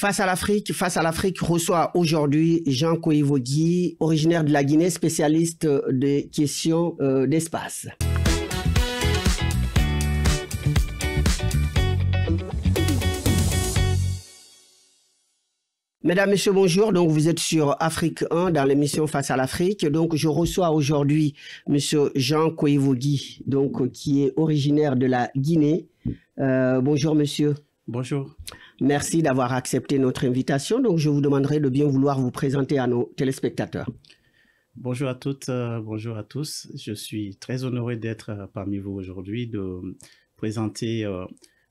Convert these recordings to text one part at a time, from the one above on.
Face à l'Afrique reçoit aujourd'hui Jean Koivogui, originaire de la Guinée, spécialiste des questions d'espace. Mesdames, Messieurs, bonjour. Donc, vous êtes sur Afrique 1 dans l'émission Face à l'Afrique. Donc, je reçois aujourd'hui Monsieur Jean Koivogui, donc, qui est originaire de la Guinée. Bonjour, monsieur. Bonjour. Merci d'avoir accepté notre invitation. Donc, je vous demanderai de bien vouloir vous présenter à nos téléspectateurs. Bonjour à toutes, bonjour à tous. Je suis très honoré d'être parmi vous aujourd'hui, de présenter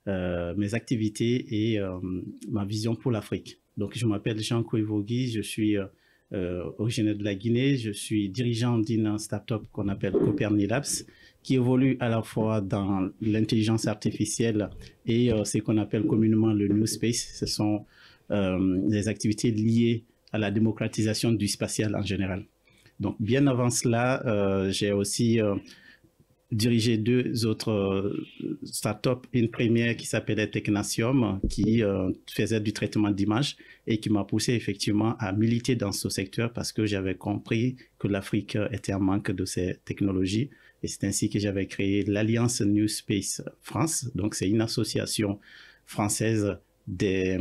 mes activités et ma vision pour l'Afrique. Donc, je m'appelle Jean Koivogui, je suis originaire de la Guinée, je suis dirigeant d'une start-up qu'on appelle Copernilabs, qui évolue à la fois dans l'intelligence artificielle et ce qu'on appelle communément le New Space. Ce sont des activités liées à la démocratisation du spatial en général. Donc, bien avant cela, j'ai aussi dirigé deux autres startups. Une première qui s'appelait Technatium, qui faisait du traitement d'images et qui m'a poussé effectivement à militer dans ce secteur parce que j'avais compris que l'Afrique était en manque de ces technologies. Et c'est ainsi que j'avais créé l'Alliance New Space France. Donc, c'est une association française des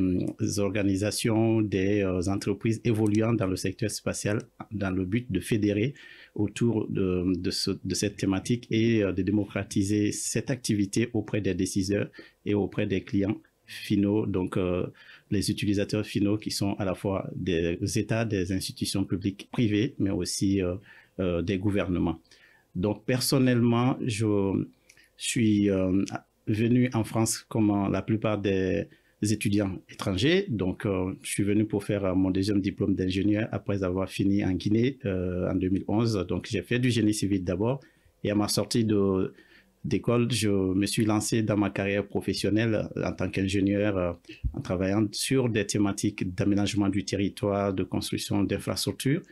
organisations, des entreprises évoluant dans le secteur spatial dans le but de fédérer autour de cette thématique et de démocratiser cette activité auprès des décideurs et auprès des clients finaux, donc les utilisateurs finaux qui sont à la fois des États, des institutions publiques privées, mais aussi des gouvernements. Donc personnellement, je suis venu en France comme la plupart des étudiants étrangers. Donc, je suis venu pour faire mon deuxième diplôme d'ingénieur après avoir fini en Guinée en 2011. Donc, j'ai fait du génie civil d'abord. Et à ma sortie d'école, je me suis lancé dans ma carrière professionnelle en tant qu'ingénieur en travaillant sur des thématiques d'aménagement du territoire, de construction d'infrastructures.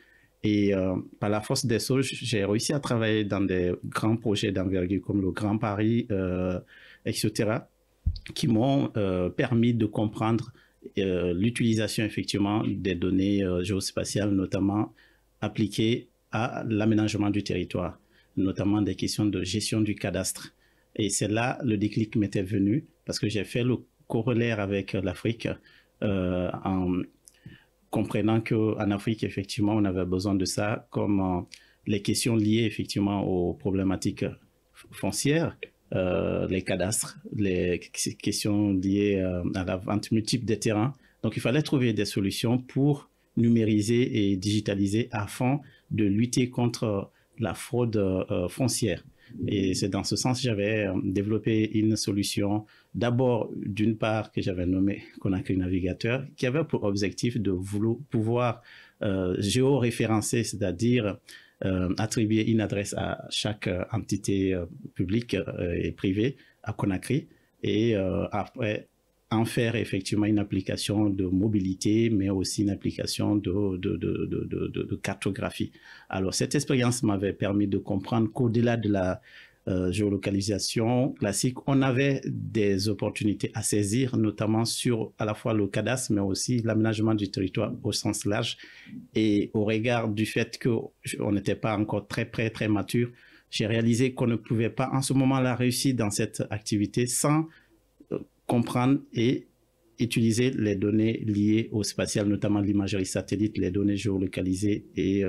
Et par la force des choses, j'ai réussi à travailler dans des grands projets d'envergure comme le Grand Paris, etc., qui m'ont permis de comprendre l'utilisation effectivement des données géospatiales, notamment appliquées à l'aménagement du territoire, notamment des questions de gestion du cadastre. Et c'est là le déclic m'était venu parce que j'ai fait le corollaire avec l'Afrique en comprenant qu'en Afrique, effectivement, on avait besoin de ça, comme les questions liées effectivement aux problématiques foncières, les cadastres, les questions liées à la vente multiple des terrains. Donc, il fallait trouver des solutions pour numériser et digitaliser afin de lutter contre la fraude foncière. Et c'est dans ce sens que j'avais développé une solution, d'abord, d'une part, que j'avais nommée Conakry Navigateur, qui avait pour objectif de pouvoir géoréférencer, c'est-à-dire attribuer une adresse à chaque entité publique et privée à Conakry et après en faire effectivement une application de mobilité, mais aussi une application de cartographie. Alors, cette expérience m'avait permis de comprendre qu'au-delà de la géolocalisation classique, on avait des opportunités à saisir, notamment sur à la fois le cadastre, mais aussi l'aménagement du territoire au sens large. Et au regard du fait qu'on n'était pas encore très prêt, très mature, j'ai réalisé qu'on ne pouvait pas en ce moment-là réussir dans cette activité sans comprendre et utiliser les données liées au spatial, notamment l'imagerie satellite, les données géolocalisées et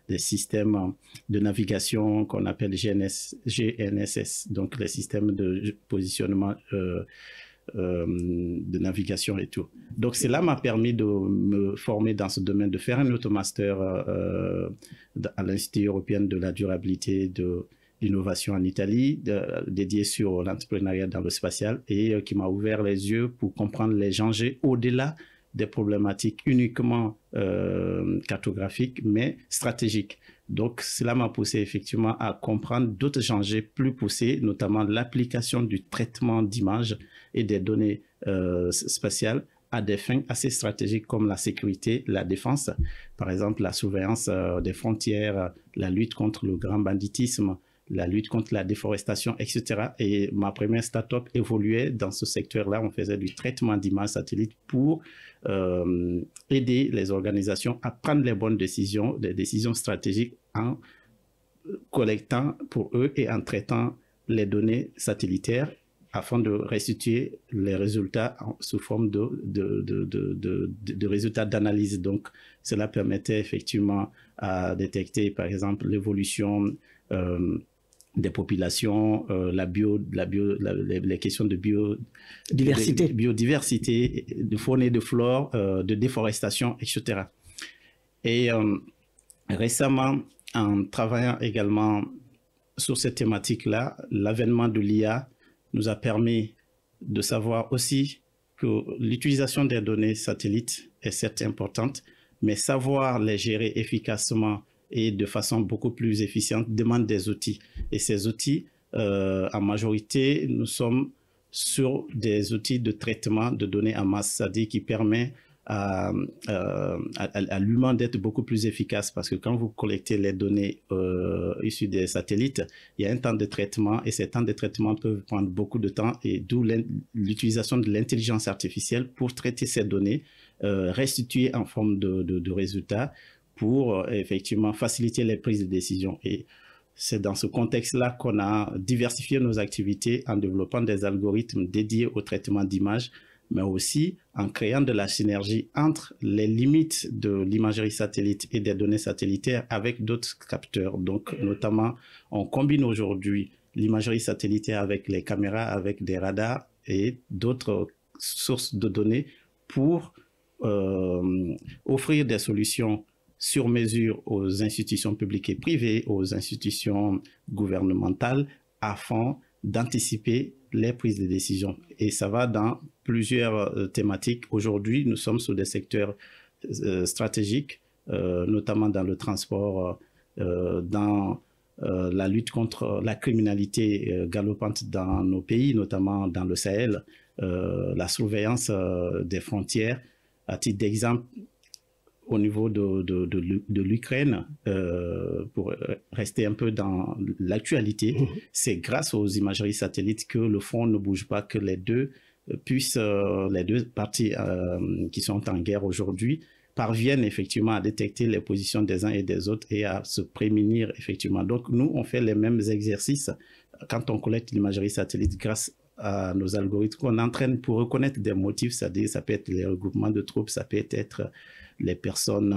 des systèmes de navigation qu'on appelle GNSS, donc les systèmes de positionnement de navigation et tout. Donc, cela m'a permis de me former dans ce domaine, de faire un automaster à l'Institut européen de la durabilité de l'innovation en Italie, dédié sur l'entrepreneuriat dans le spatial et qui m'a ouvert les yeux pour comprendre les enjeux au-delà des problématiques uniquement cartographiques, mais stratégiques. Donc, cela m'a poussé effectivement à comprendre d'autres enjeux plus poussés, notamment l'application du traitement d'images et des données spatiales à des fins assez stratégiques comme la sécurité, la défense, par exemple la surveillance des frontières, la lutte contre le grand banditisme la lutte contre la déforestation, etc. Et ma première start-up évoluait dans ce secteur-là. On faisait du traitement d'images satellites pour aider les organisations à prendre les bonnes décisions, des décisions stratégiques en collectant pour eux et en traitant les données satellitaires afin de restituer les résultats sous forme de résultats d'analyse. Donc, cela permettait effectivement à détecter, par exemple, l'évolution des populations, les questions de biodiversité, de faune et de flore, de déforestation, etc. Et récemment, en travaillant également sur cette thématique-là, l'avènement de l'IA nous a permis de savoir aussi que l'utilisation des données satellites est certes importante, mais savoir les gérer efficacement et de façon beaucoup plus efficiente demande des outils. Et ces outils, en majorité, nous sommes sur des outils de traitement de données en masse, c'est-à-dire qui permet à l'humain d'être beaucoup plus efficace, parce que quand vous collectez les données issues des satellites, il y a un temps de traitement et ces temps de traitement peuvent prendre beaucoup de temps, et d'où l'utilisation de l'intelligence artificielle pour traiter ces données, restituer en forme de résultats pour effectivement faciliter les prises de décision. Et c'est dans ce contexte-là qu'on a diversifié nos activités en développant des algorithmes dédiés au traitement d'images, mais aussi en créant de la synergie entre les limites de l'imagerie satellite et des données satellitaires avec d'autres capteurs. Donc, notamment, on combine aujourd'hui l'imagerie satellitaire avec les caméras, avec des radars et d'autres sources de données pour offrir des solutions sur mesure aux institutions publiques et privées, aux institutions gouvernementales, afin d'anticiper les prises de décision. Et ça va dans plusieurs thématiques. Aujourd'hui, nous sommes sur des secteurs stratégiques, notamment dans le transport, dans la lutte contre la criminalité galopante dans nos pays, notamment dans le Sahel, la surveillance des frontières. À titre d'exemple, au niveau de l'Ukraine, pour rester un peu dans l'actualité, c'est grâce aux imageries satellites que le front ne bouge pas, que les deux parties qui sont en guerre aujourd'hui parviennent effectivement à détecter les positions des uns et des autres et à se prémunir effectivement. Donc nous, on fait les mêmes exercices quand on collecte l'imagerie satellite grâce à nos algorithmes qu'on entraîne pour reconnaître des motifs, c'est-à-dire ça peut être les regroupements de troupes, ça peut être les personnes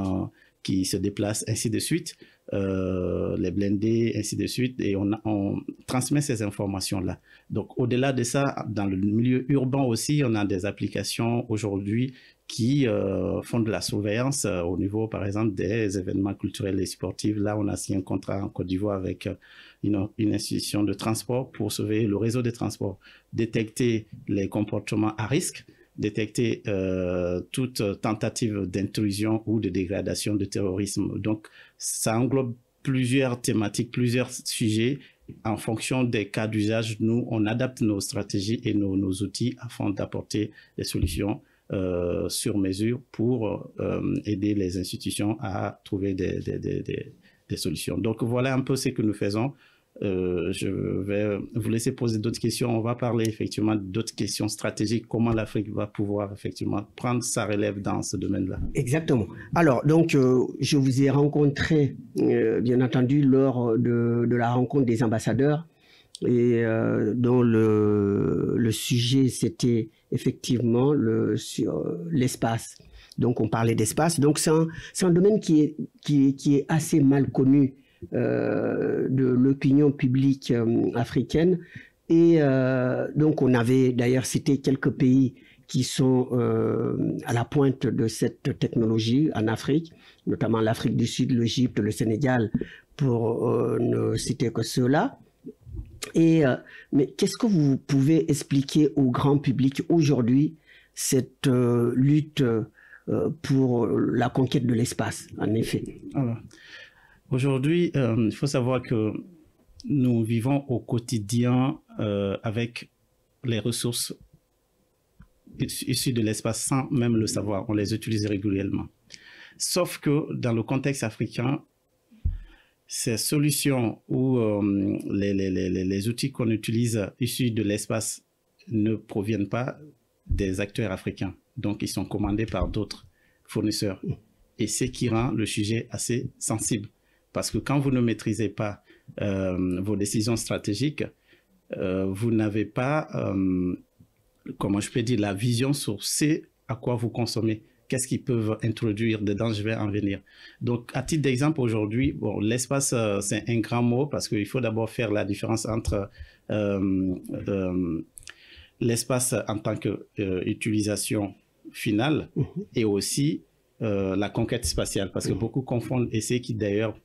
qui se déplacent, ainsi de suite, les blindés, ainsi de suite, et on transmet ces informations-là. Donc, au-delà de ça, dans le milieu urbain aussi, on a des applications aujourd'hui qui font de la surveillance au niveau, par exemple, des événements culturels et sportifs. Là, on a signé un contrat en Côte d'Ivoire avec une institution de transport pour surveiller le réseau des transports, détecter les comportements à risque, détecter toute tentative d'intrusion ou de dégradation, de terrorisme. Donc, ça englobe plusieurs thématiques, plusieurs sujets. En fonction des cas d'usage, nous, on adapte nos stratégies et nos outils afin d'apporter des solutions sur mesure pour aider les institutions à trouver des solutions. Donc, voilà un peu ce que nous faisons. Je vais vous laisser poser d'autres questions. On va parler effectivement d'autres questions stratégiques. Comment l'Afrique va pouvoir effectivement prendre sa relève dans ce domaine-là. Exactement. Alors, donc, je vous ai rencontré, bien entendu, lors de la rencontre des ambassadeurs, et dont le sujet, c'était effectivement sur l'espace. Donc, on parlait d'espace. Donc, c'est un domaine qui est assez mal connu de l'opinion publique africaine. Et donc, on avait d'ailleurs cité quelques pays qui sont à la pointe de cette technologie en Afrique, notamment l'Afrique du Sud, l'Égypte, le Sénégal, pour ne citer que ceux-là. Mais qu'est-ce que vous pouvez expliquer au grand public aujourd'hui, cette lutte pour la conquête de l'espace, en effet? Aujourd'hui, il faut savoir que nous vivons au quotidien avec les ressources issues de l'espace sans même le savoir. On les utilise régulièrement. Sauf que dans le contexte africain, ces solutions ou les outils qu'on utilise issus de l'espace ne proviennent pas des acteurs africains. Donc, ils sont commandés par d'autres fournisseurs. Et c'est qui rend le sujet assez sensible. Parce que quand vous ne maîtrisez pas vos décisions stratégiques, vous n'avez pas, comment je peux dire, la vision sur ce à quoi vous consommez. Qu'est-ce qu'ils peuvent introduire dedans, je vais en venir. Donc, à titre d'exemple, aujourd'hui, bon, l'espace, c'est un grand mot parce qu'il faut d'abord faire la différence entre l'espace en tant qu'utilisation finale et aussi la conquête spatiale, parce que beaucoup confondent, et c'est qui d'ailleurs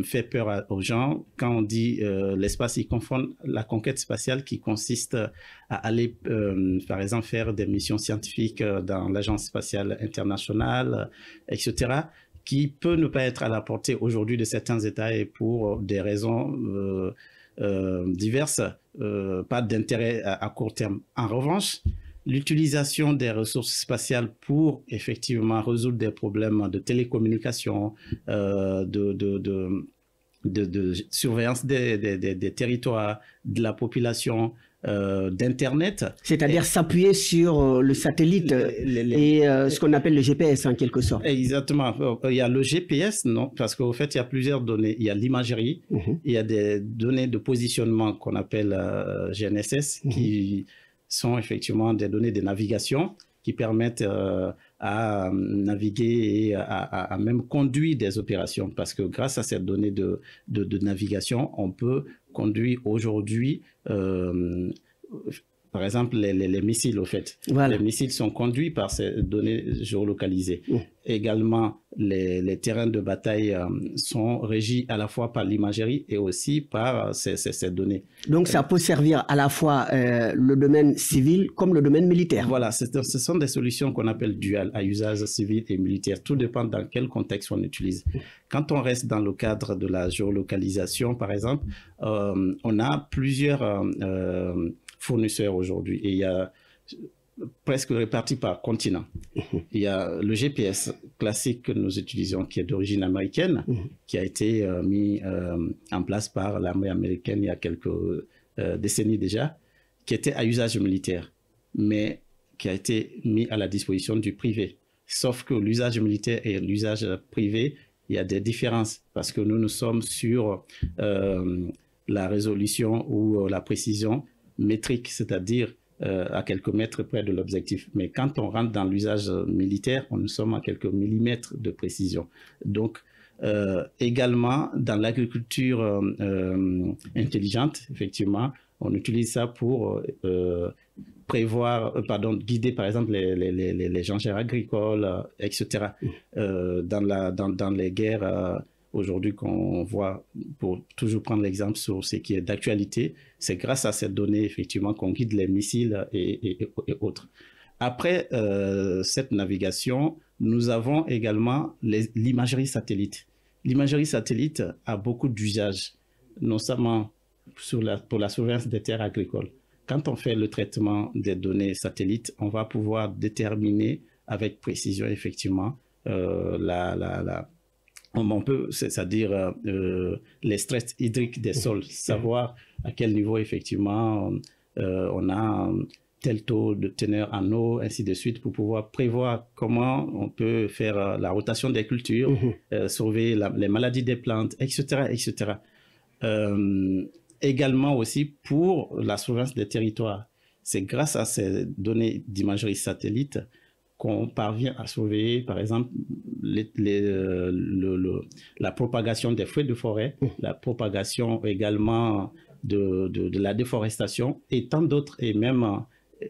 fait peur aux gens, quand on dit l'espace, ils confondent la conquête spatiale qui consiste à aller, par exemple, faire des missions scientifiques dans l'Agence spatiale internationale, etc., qui peut ne pas être à la portée aujourd'hui de certains États et pour des raisons diverses, pas d'intérêt à court terme. En revanche, l'utilisation des ressources spatiales pour effectivement résoudre des problèmes de télécommunication, de surveillance des territoires, de la population, d'Internet. C'est-à-dire s'appuyer sur le satellite et ce qu'on appelle le GPS en quelque sorte. Exactement. Il y a le GPS, non, parce qu'au fait, il y a plusieurs données. Il y a l'imagerie, il y a des données de positionnement qu'on appelle GNSS, qui sont effectivement des données de navigation qui permettent à naviguer et à même conduire des opérations. Parce que grâce à ces données de navigation, on peut conduire aujourd'hui, par exemple, les missiles, au fait. Voilà. Les missiles sont conduits par ces données géolocalisées. Également, les terrains de bataille sont régis à la fois par l'imagerie et aussi par ces données. Donc, ça peut servir à la fois le domaine civil comme le domaine militaire. Voilà, ce sont des solutions qu'on appelle duales, à usage civil et militaire. Tout dépend dans quel contexte on utilise. Quand on reste dans le cadre de la géolocalisation, par exemple, on a plusieurs fournisseurs aujourd'hui et il y a presque répartis par continent. Il y a le GPS classique que nous utilisons qui est d'origine américaine, qui a été mis en place par l'armée américaine il y a quelques décennies déjà, qui était à usage militaire, mais qui a été mis à la disposition du privé. Sauf que l'usage militaire et l'usage privé, il y a des différences parce que nous sommes sur la résolution ou la précision métrique, c'est-à-dire à quelques mètres près de l'objectif. Mais quand on rentre dans l'usage militaire, nous sommes à quelques millimètres de précision. Donc, également, dans l'agriculture intelligente, effectivement, on utilise ça pour guider par exemple les jangères agricoles, etc. Dans les guerres aujourd'hui qu'on voit, pour toujours prendre l'exemple sur ce qui est d'actualité, c'est grâce à ces données effectivement qu'on guide les missiles et autres. Après cette navigation, nous avons également l'imagerie satellite. L'imagerie satellite a beaucoup d'usages, notamment pour la surveillance des terres agricoles. Quand on fait le traitement des données satellites, on va pouvoir déterminer avec précision effectivement on peut, c'est-à-dire les stress hydriques des sols, savoir à quel niveau effectivement on a tel taux de teneur en eau, ainsi de suite, pour pouvoir prévoir comment on peut faire la rotation des cultures, surveiller les maladies des plantes, etc., etc. Également aussi pour la surveillance des territoires. C'est grâce à ces données d'imagerie satellite qu'on parvient à surveiller, par exemple, la propagation des feux de forêt, la propagation également de la déforestation et tant d'autres, et même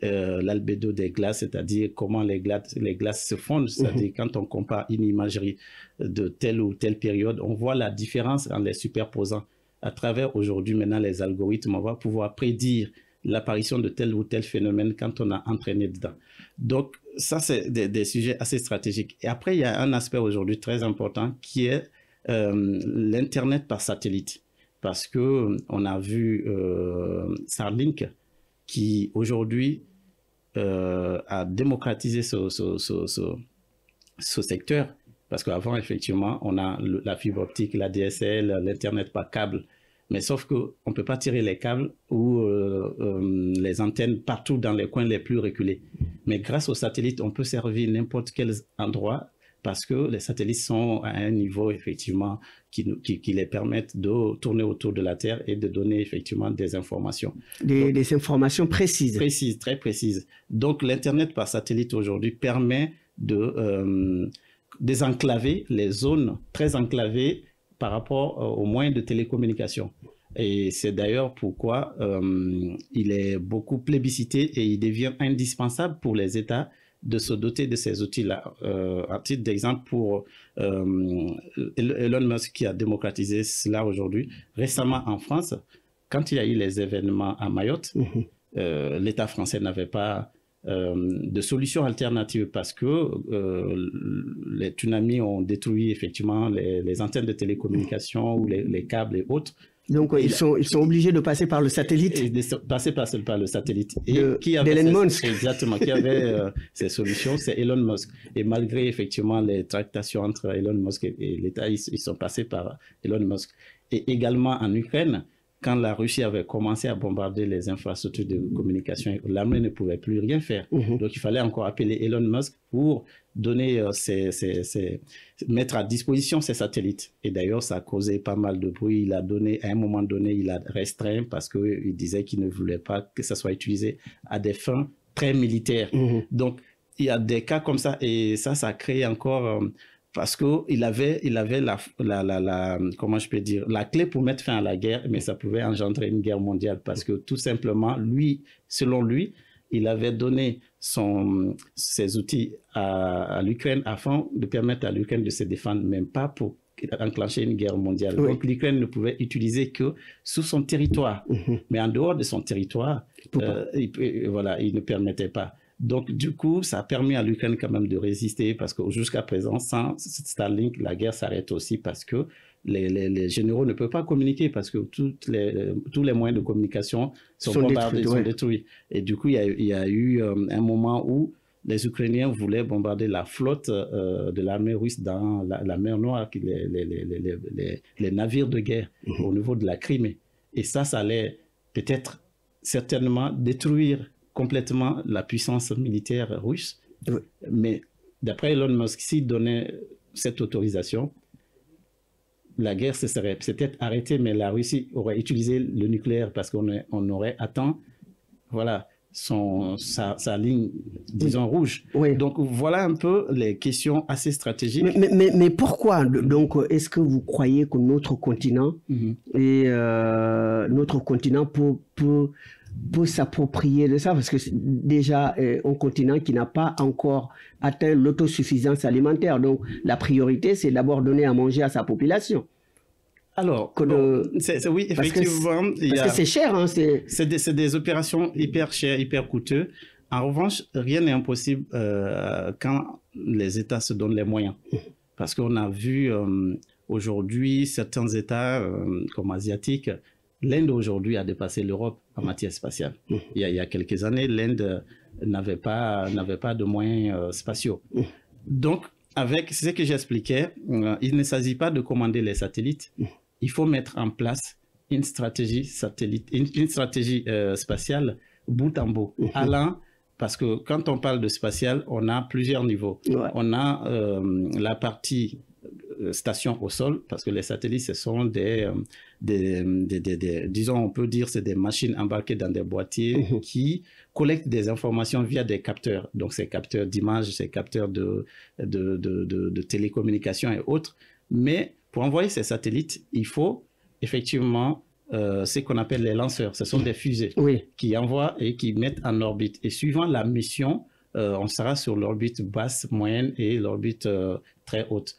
l'albédo des glaces, c'est-à-dire comment les glaces se fondent, c'est-à-dire quand on compare une imagerie de telle ou telle période, on voit la différence en les superposant. À travers aujourd'hui maintenant les algorithmes, on va pouvoir prédire l'apparition de tel ou tel phénomène quand on a entraîné dedans. Donc ça, c'est des sujets assez stratégiques. Et après, il y a un aspect aujourd'hui très important qui est l'Internet par satellite. Parce qu'on a vu Starlink qui aujourd'hui a démocratisé ce secteur Parce qu'avant, effectivement, on a la fibre optique, la DSL, l'Internet par câble. Mais sauf qu'on ne peut pas tirer les câbles ou les antennes partout dans les coins les plus reculés. Mais grâce aux satellites, on peut servir n'importe quel endroit parce que les satellites sont à un niveau, effectivement, qui les permettent de tourner autour de la Terre et de donner, effectivement, des informations. Des informations précises. Précises, très précises. Donc, l'Internet par satellite aujourd'hui permet de désenclaver les zones très enclavées par rapport aux moyens de télécommunication. Et c'est d'ailleurs pourquoi il est beaucoup plébiscité et il devient indispensable pour les États de se doter de ces outils-là. À titre d'exemple, pour Elon Musk qui a démocratisé cela aujourd'hui, récemment en France, quand il y a eu les événements à Mayotte, l'État français n'avait pas de solution alternative parce que les tsunamis ont détruit effectivement les antennes de télécommunication ou les câbles et autres. Donc, ils sont obligés de passer par le satellite. Et de passer par le satellite. D'Elon Musk. Exactement. Qui avait ces solutions, c'est Elon Musk. Et malgré effectivement les tractations entre Elon Musk et l'État, ils sont passés par Elon Musk. Et également en Ukraine, quand la Russie avait commencé à bombarder les infrastructures de communication, l'armée ne pouvait plus rien faire. Donc, il fallait encore appeler Elon Musk pour donner mettre à disposition ces satellites. Et d'ailleurs, ça a causé pas mal de bruit. Il a donné, à un moment donné, il a restreint parce qu'il disait qu'il ne voulait pas que ça soit utilisé à des fins très militaires. Donc, il y a des cas comme ça et ça a créé encore... parce qu'il avait comment je peux dire, la clé pour mettre fin à la guerre, mais ça pouvait engendrer une guerre mondiale parce que tout simplement, selon lui, il avait donné ses outils à l'Ukraine afin de permettre à l'Ukraine de se défendre, même pas pour enclencher une guerre mondiale. Oui. Donc l'Ukraine ne pouvait utiliser que sous son territoire, mais en dehors de son territoire, il ne permettait pas. Donc, du coup, ça a permis à l'Ukraine quand même de résister parce que jusqu'à présent, sans Starlink, la guerre s'arrête aussi parce que les généraux ne peuvent pas communiquer parce que tous les moyens de communication sont bombardés, sont détruits. Et du coup, il y a eu un moment où les Ukrainiens voulaient bombarder la flotte de l'armée russe dans la mer Noire, les navires de guerre au niveau de la Crimée. Et ça allait peut-être certainement détruire complètement la puissance militaire russe. Mais d'après Elon Musk, s'il donnait cette autorisation, la guerre se serait peut-être arrêtée, mais la Russie aurait utilisé le nucléaire parce qu'on aurait atteint sa ligne, disons, rouge. Donc voilà un peu les questions assez stratégiques. Mais pourquoi donc est-ce que vous croyez que notre continent peut s'approprier de ça, parce que c'est déjà un continent qui n'a pas encore atteint l'autosuffisance alimentaire. Donc, la priorité, c'est d'abord donner à manger à sa population. Alors, oui, effectivement. Parce que c'est cher. Hein, c'est des opérations hyper chères, hyper coûteuses. En revanche, rien n'est impossible quand les États se donnent les moyens. Parce qu'on a vu aujourd'hui certains États comme asiatiques. L'Inde aujourd'hui a dépassé l'Europe en matière spatiale. Il y a quelques années, l'Inde n'avait pas de moyens spatiaux. Donc, avec ce que j'expliquais, il ne s'agit pas de commander les satellites. Il faut mettre en place une stratégie spatiale bout en bout, allant, parce que quand on parle de spatial, on a plusieurs niveaux. On a la partie station au sol, parce que les satellites, ce sont disons, on peut dire, c'est des machines embarquées dans des boîtiers qui collectent des informations via des capteurs. Donc, ces capteurs d'images, ces capteurs de télécommunications et autres. Mais pour envoyer ces satellites, il faut effectivement ce qu'on appelle les lanceurs. Ce sont des fusées qui envoient et qui mettent en orbite. Et suivant la mission, on sera sur l'orbite basse, moyenne et l'orbite très haute.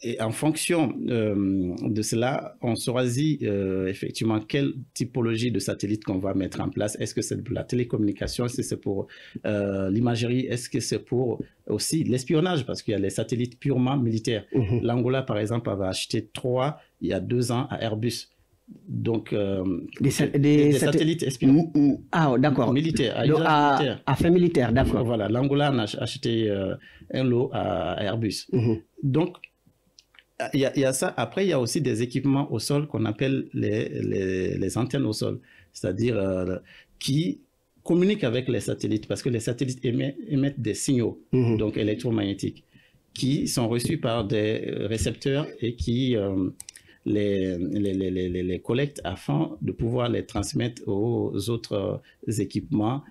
Et en fonction de cela, on choisit effectivement quelle typologie de satellite qu'on va mettre en place. Est-ce que c'est pour la télécommunication? Est-ce que c'est pour l'imagerie? Est-ce que c'est pour aussi l'espionnage? Parce qu'il y a les satellites purement militaires. L'Angola, par exemple, avait acheté 3 il y a 2 ans à Airbus. Donc, des satellites espions. Ah, d'accord. Militaires. À fin militaire, d'accord. Voilà, l'Angola a acheté un lot à Airbus. Donc, il y a ça. Après, il y a aussi des équipements au sol qu'on appelle les antennes au sol, c'est-à-dire qui communiquent avec les satellites, parce que les satellites émettent des signaux donc électromagnétiques qui sont reçus par des récepteurs et qui les collectent afin de pouvoir les transmettre aux autres équipements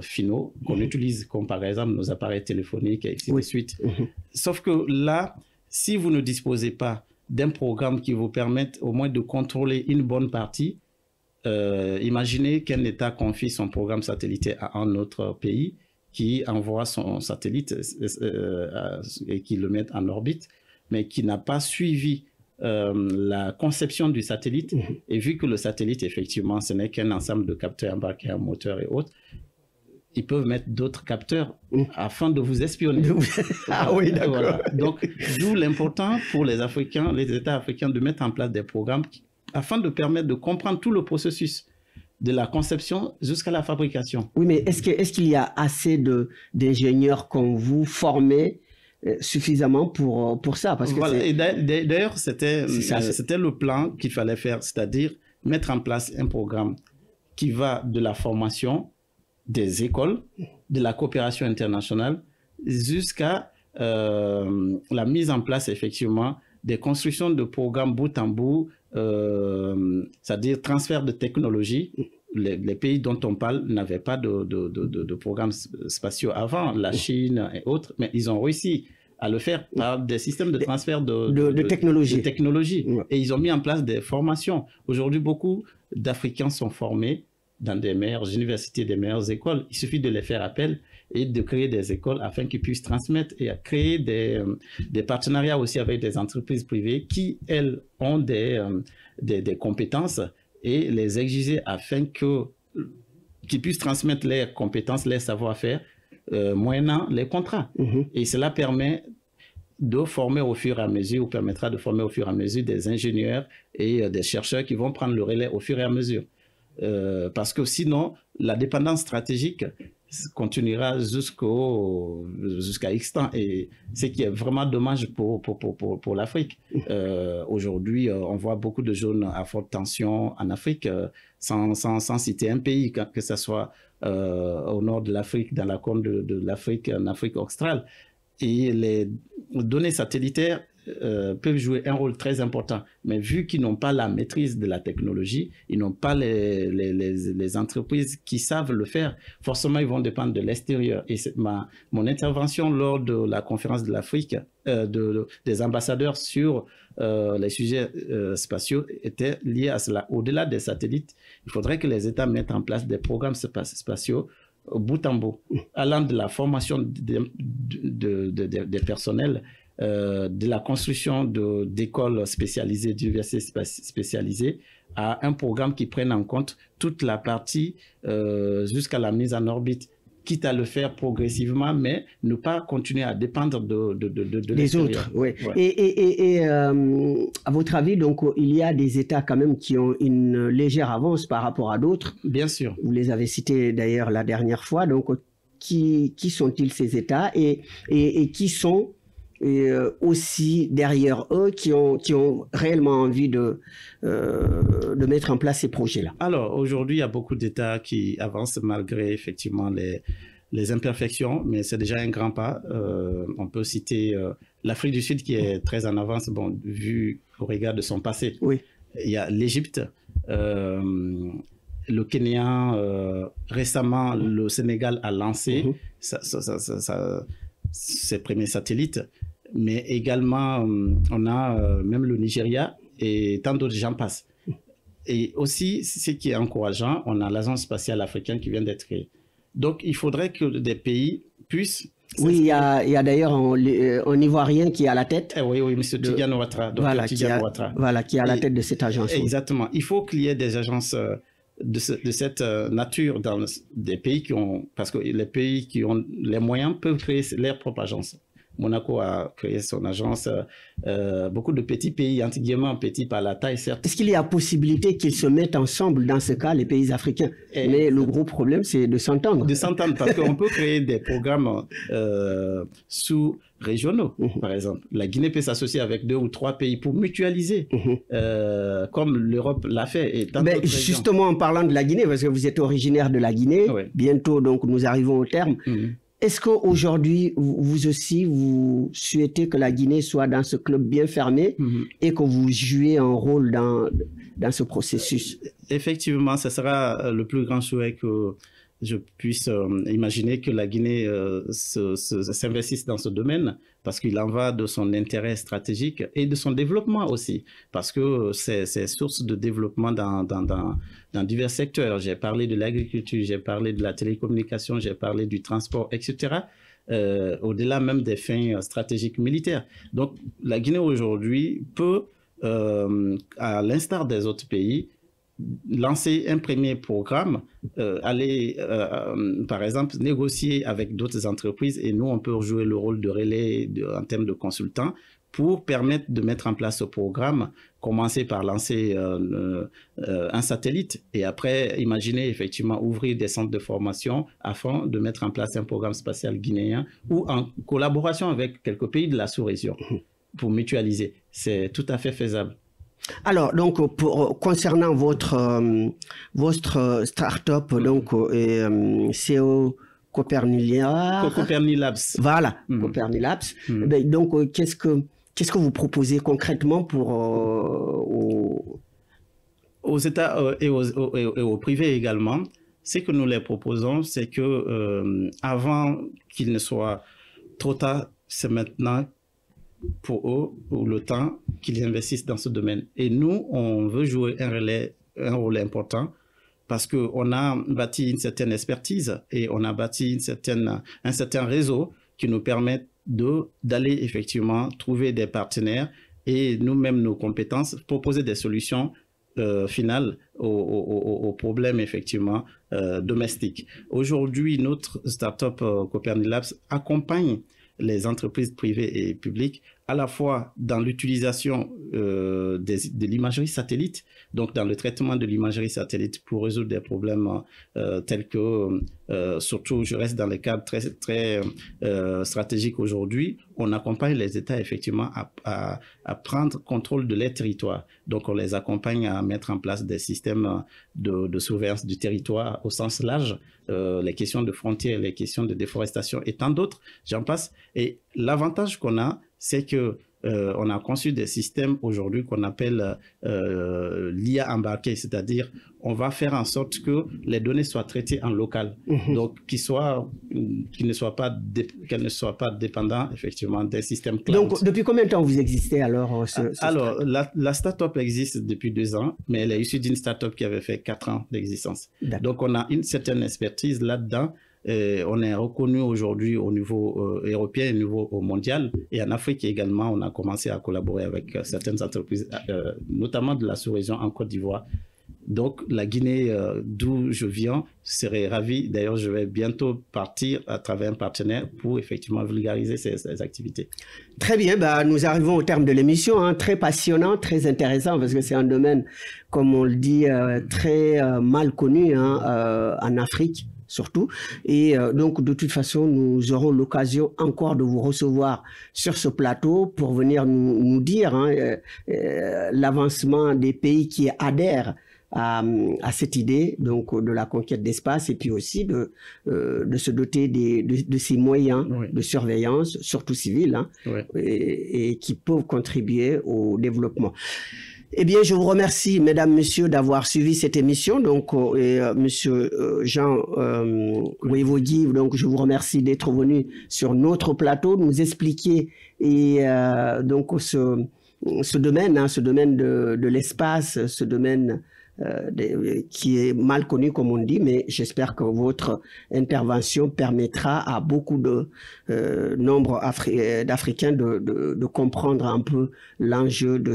finaux qu'on utilise, comme par exemple nos appareils téléphoniques et ainsi de suite. Sauf que là, si vous ne disposez pas d'un programme qui vous permette au moins de contrôler une bonne partie, imaginez qu'un État confie son programme satellitaire à un autre pays qui envoie son satellite et qui le met en orbite, mais qui n'a pas suivi la conception du satellite. Et vu que le satellite, effectivement, ce n'est qu'un ensemble de capteurs embarqués, un moteur et autres, ils peuvent mettre d'autres capteurs afin de vous espionner. Ah oui, d'accord. Voilà. Donc, d'où l'important pour les Africains, les États africains, de mettre en place des programmes afin de permettre de comprendre tout le processus de la conception jusqu'à la fabrication. Oui, mais est-ce qu'il y a assez d'ingénieurs comme vous formés suffisamment pour ça? Parce que voilà. Et d'ailleurs, c'était le plan qu'il fallait faire, c'est-à-dire mettre en place un programme qui va de la formation des écoles, de la coopération internationale, jusqu'à la mise en place, effectivement, des constructions de programmes bout en bout, c'est-à-dire transfert de technologie. Les pays dont on parle n'avaient pas de programmes spatiaux avant, la Chine et autres, mais ils ont réussi à le faire par des systèmes de transfert de technologie. Ouais. Et ils ont mis en place des formations. Aujourd'hui, beaucoup d'Africains sont formés dans des meilleures universités, des meilleures écoles. Il suffit de les faire appel et de créer des écoles afin qu'ils puissent transmettre et à créer des partenariats aussi avec des entreprises privées qui, elles, ont des compétences et les exiger afin qu'ils puissent transmettre leurs compétences, leurs savoir-faire, moyennant les contrats. Et cela permet de former au fur et à mesure, ou permettra de former au fur et à mesure des ingénieurs et des chercheurs qui vont prendre le relais au fur et à mesure. Parce que sinon, la dépendance stratégique continuera jusqu'à X temps, et ce qui est vraiment dommage pour l'Afrique. Aujourd'hui, on voit beaucoup de zones à forte tension en Afrique, sans citer un pays, que ce soit au nord de l'Afrique, dans la corne de l'Afrique, en Afrique australe. Et les données satellitaires peuvent jouer un rôle très important. Mais vu qu'ils n'ont pas la maîtrise de la technologie, ils n'ont pas les entreprises qui savent le faire, forcément, ils vont dépendre de l'extérieur. Et mon intervention lors de la conférence de l'Afrique, des ambassadeurs sur les sujets spatiaux était liée à cela. Au-delà des satellites, il faudrait que les États mettent en place des programmes spatiaux bout en bout, allant de la formation des personnels, de la construction d'écoles spécialisées, d'universités spécialisées, à un programme qui prenne en compte toute la partie jusqu'à la mise en orbite, quitte à le faire progressivement, mais ne pas continuer à dépendre de les autres. Oui. Ouais. Et à votre avis, donc, il y a des États quand même qui ont une légère avance par rapport à d'autres. Bien sûr. Vous les avez cités d'ailleurs la dernière fois. Donc, qui sont-ils ces États et qui sont aussi derrière eux qui ont réellement envie de mettre en place ces projets-là? Alors, aujourd'hui, il y a beaucoup d'États qui avancent malgré effectivement les imperfections, mais c'est déjà un grand pas. On peut citer l'Afrique du Sud qui est très en avance, bon, vu au regard de son passé. Oui. Il y a l'Égypte, le Kenya, récemment, le Sénégal a lancé ses premiers satellites. Mais également, on a même le Nigeria et tant d'autres gens passent. Et aussi, ce qui est encourageant, on a l'Agence spatiale africaine qui vient d'être créée. Donc, il faudrait que des pays puissent... Oui, il y a d'ailleurs un Ivoirien qui est à la tête. Oui, M. Tidiane Ouattara. Voilà, qui est à la tête de cette agence. Exactement. Il faut qu'il y ait des agences de cette nature dans des pays qui ont... Parce que les pays qui ont les moyens peuvent créer leur propre agence. Monaco a créé son agence. Beaucoup de petits pays, entre guillemets, petits par la taille, certes. Est-ce qu'il y a possibilité qu'ils se mettent ensemble, dans ce cas, les pays africains? Mais le gros problème, c'est de s'entendre. De s'entendre, parce qu'on peut créer des programmes sous-régionaux, par exemple. La Guinée peut s'associer avec 2 ou 3 pays pour mutualiser, comme l'Europe l'a fait. Et justement, en parlant de la Guinée, parce que vous êtes originaire de la Guinée, bientôt, donc, nous arrivons au terme. Est-ce qu'aujourd'hui, vous aussi, vous souhaitez que la Guinée soit dans ce club bien fermé et que vous jouiez un rôle dans ce processus? Effectivement, ce sera le plus grand souhait que je puisse imaginer, que la Guinée s'investisse dans ce domaine, parce qu'il en va de son intérêt stratégique et de son développement aussi, parce que c'est source de développement dans divers secteurs. J'ai parlé de l'agriculture, j'ai parlé de la télécommunication, j'ai parlé du transport, etc., au-delà même des fins stratégiques militaires. Donc, la Guinée aujourd'hui peut, à l'instar des autres pays, lancer un premier programme, aller, par exemple, négocier avec d'autres entreprises, et nous, on peut jouer le rôle de relais en termes de consultants pour permettre de mettre en place ce programme, commencer par lancer un satellite et après, imaginer effectivement ouvrir des centres de formation afin de mettre en place un programme spatial guinéen ou en collaboration avec quelques pays de la sous-région pour mutualiser. C'est tout à fait faisable. Alors, donc, concernant votre start-up, donc, CO Copernilabs. Voilà, Copernilabs. Donc, qu'est-ce que vous proposez concrètement pour aux États et au privé également? Ce que nous les proposons, c'est que avant qu'il ne soit trop tard, c'est maintenant pour eux, pour le temps qu'ils investissent dans ce domaine. Et nous, on veut jouer un rôle important, parce qu'on a bâti une certaine expertise et on a bâti un certain réseau qui nous permet d'aller effectivement trouver des partenaires et nous-mêmes, nos compétences, proposer des solutions finales aux problèmes effectivement domestiques. Aujourd'hui, notre start-up Copernilabs accompagne les entreprises privées et publiques à la fois dans l'utilisation de l'imagerie satellite, donc dans le traitement de l'imagerie satellite pour résoudre des problèmes tels que, surtout je reste dans les cadres très stratégiques aujourd'hui, on accompagne les États effectivement à prendre contrôle de leurs territoires. Donc on les accompagne à mettre en place des systèmes de surveillance du territoire au sens large, les questions de frontières, les questions de déforestation et tant d'autres, j'en passe. Et l'avantage qu'on a, c'est que on a conçu des systèmes aujourd'hui qu'on appelle l'IA embarquée, c'est-à-dire on va faire en sorte que les données soient traitées en local, donc qu'elles ne soient pas dépendantes effectivement des systèmes cloud. Donc depuis combien de temps vous existez alors Alors la start-up existe depuis 2 ans, mais elle est issue d'une start-up qui avait fait 4 ans d'existence. Donc on a une certaine expertise là-dedans. On est reconnu aujourd'hui au niveau européen, au niveau mondial, et en Afrique également, on a commencé à collaborer avec certaines entreprises, notamment de la sous-région en Côte d'Ivoire. Donc la Guinée, d'où je viens, serait ravi. D'ailleurs, je vais bientôt partir à travers un partenaire pour effectivement vulgariser ces activités. Très bien, nous arrivons au terme de l'émission, hein, très passionnant, très intéressant, parce que c'est un domaine, comme on le dit, très mal connu en Afrique. Surtout. Et donc, de toute façon, nous aurons l'occasion encore de vous recevoir sur ce plateau pour venir nous dire l'avancement des pays qui adhèrent à cette idée donc de la conquête d'espace, et puis aussi de se doter de ces moyens de surveillance, surtout civils, et qui peuvent contribuer au développement. Eh bien, je vous remercie, mesdames, messieurs, d'avoir suivi cette émission. Donc, monsieur Jean Koyevogi, donc je vous remercie d'être venu sur notre plateau, nous expliquer donc ce domaine, ce domaine de l'espace, ce domaine qui est mal connu, comme on dit, mais j'espère que votre intervention permettra à beaucoup de nombre d'Africains de comprendre un peu l'enjeu de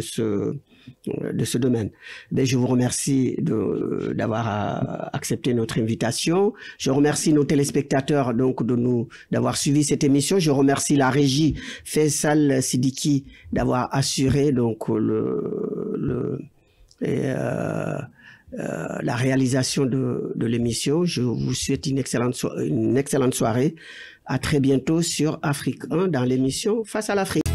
de ce domaine. Mais je vous remercie d'avoir accepté notre invitation. Je remercie nos téléspectateurs donc d'avoir suivi cette émission. Je remercie la régie Faisal Sidiki d'avoir assuré donc la réalisation de l'émission. Je vous souhaite une excellente soirée. À très bientôt sur Afrique 1 dans l'émission Face à l'Afrique.